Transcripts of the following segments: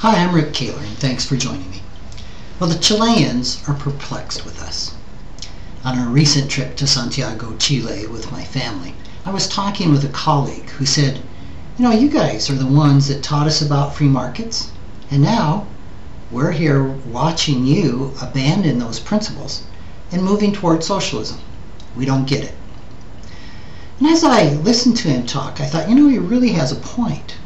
Hi, I'm Rick Kahler, and thanks for joining me. Well, the Chileans are perplexed with us. On a recent trip to Santiago, Chile with my family, I was talking with a colleague who said, you guys are the ones that taught us about free markets, and now we're here watching you abandon those principles and moving toward socialism. We don't get it. And as I listened to him talk, I thought, he really has a point.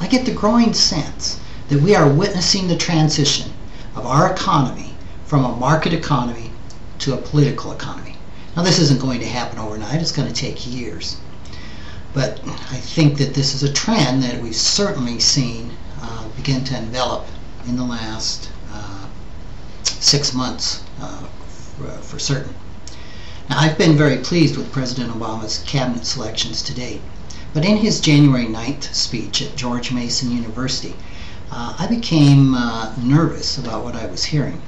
I get the growing sense that we are witnessing the transition of our economy from a market economy to a political economy. Now, this isn't going to happen overnight. It's going to take years. But I think that this is a trend that we've certainly seen begin to envelop in the last 6 months for certain. Now, I've been very pleased with President Obama's cabinet selections to date. But in his January 9th speech at George Mason University, I became nervous about what I was hearing.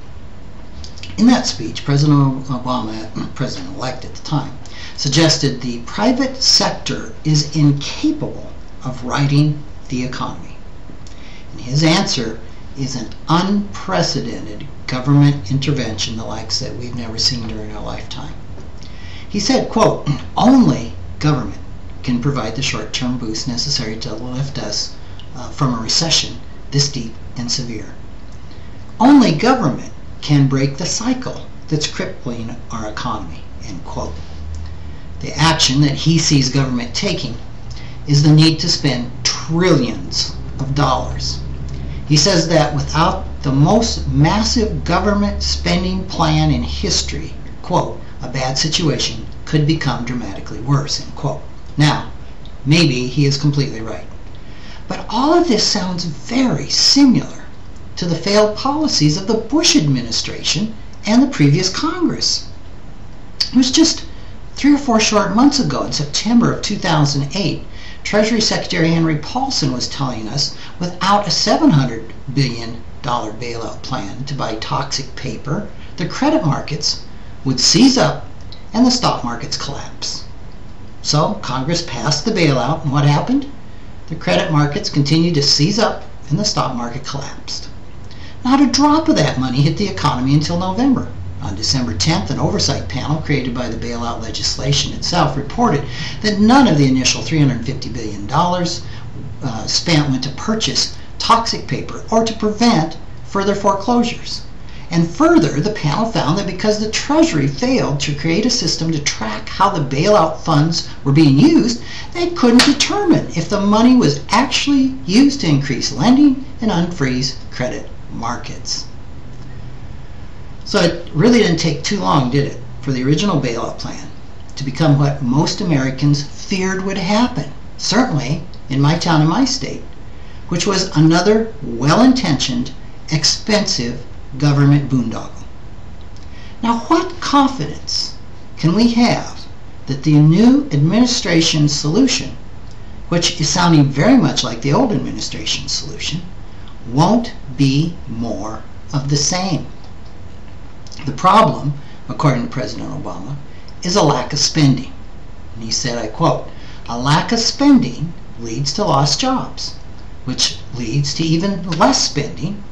In that speech, President Obama, President-elect at the time, suggested the private sector is incapable of righting the economy. And his answer is an unprecedented government intervention, the likes that we've never seen during our lifetime. He said, quote, "Only government can provide the short-term boost necessary to lift us from a recession this deep and severe. Only government can break the cycle that's crippling our economy," end quote. The action that he sees government taking is the need to spend trillions of dollars. He says that without the most massive government spending plan in history, quote, "a bad situation could become dramatically worse," end quote. Now, maybe he is completely right. But all of this sounds very similar to the failed policies of the Bush administration and the previous Congress. It was just 3 or 4 short months ago, in September of 2008, Treasury Secretary Henry Paulson was telling us without a $700 billion bailout plan to buy toxic paper, the credit markets would seize up and the stock markets collapse. So Congress passed the bailout, and what happened? The credit markets continued to seize up and the stock market collapsed. Not a drop of that money hit the economy until November. On December 10th, an oversight panel created by the bailout legislation itself reported that none of the initial $350 billion spent went to purchase toxic paper or to prevent further foreclosures. And further, the panel found that because the Treasury failed to create a system to track how the bailout funds were being used, they couldn't determine if the money was actually used to increase lending and unfreeze credit markets. So it really didn't take too long, did it, for the original bailout plan to become what most Americans feared would happen, certainly in my town and my state, which was another well-intentioned, expensive government boondoggle. Now, what confidence can we have that the new administration's solution, which is sounding very much like the old administration's solution, won't be more of the same? The problem, according to President Obama, is a lack of spending. And he said, I quote, "A lack of spending leads to lost jobs, which leads to even less spending,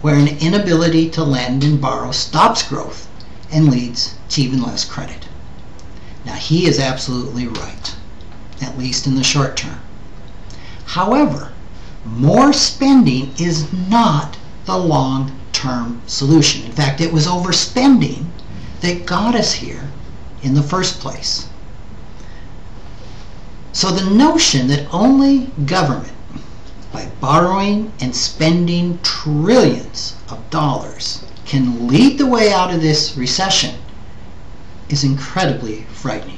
where an inability to lend and borrow stops growth and leads to even less credit." Now, he is absolutely right, at least in the short term. However, more spending is not the long-term solution. In fact, it was overspending that got us here in the first place. So the notion that only government, by borrowing and spending trillions of dollars, can lead the way out of this recession is incredibly frightening.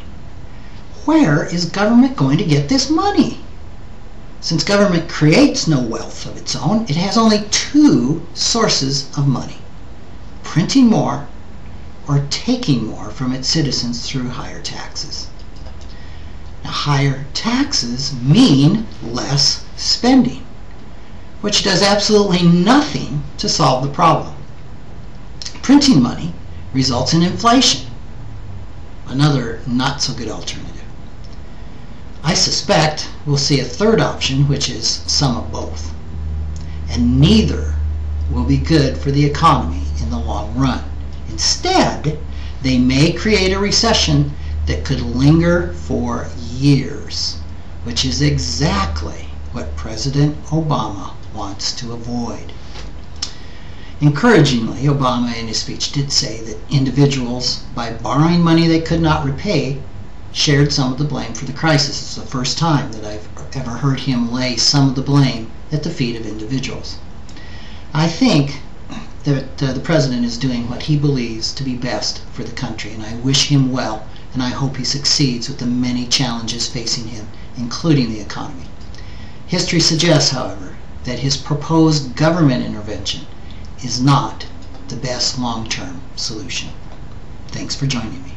Where is government going to get this money? Since government creates no wealth of its own, it has only 2 sources of money: printing more or taking more from its citizens through higher taxes. Now, higher taxes mean less spending, which does absolutely nothing to solve the problem. Printing money results in inflation, another not so good alternative. I suspect we'll see a third option, which is some of both. and neither will be good for the economy in the long run. Instead, they may create a recession that could linger for years, which is exactly what President Obama wants to avoid. Encouragingly, Obama in his speech did say that individuals, by borrowing money they could not repay, shared some of the blame for the crisis. It's the first time that I've ever heard him lay some of the blame at the feet of individuals. I think that the president is doing what he believes to be best for the country, and I wish him well, and I hope he succeeds with the many challenges facing him, including the economy. History suggests, however, that his proposed government intervention is not the best long-term solution. Thanks for joining me.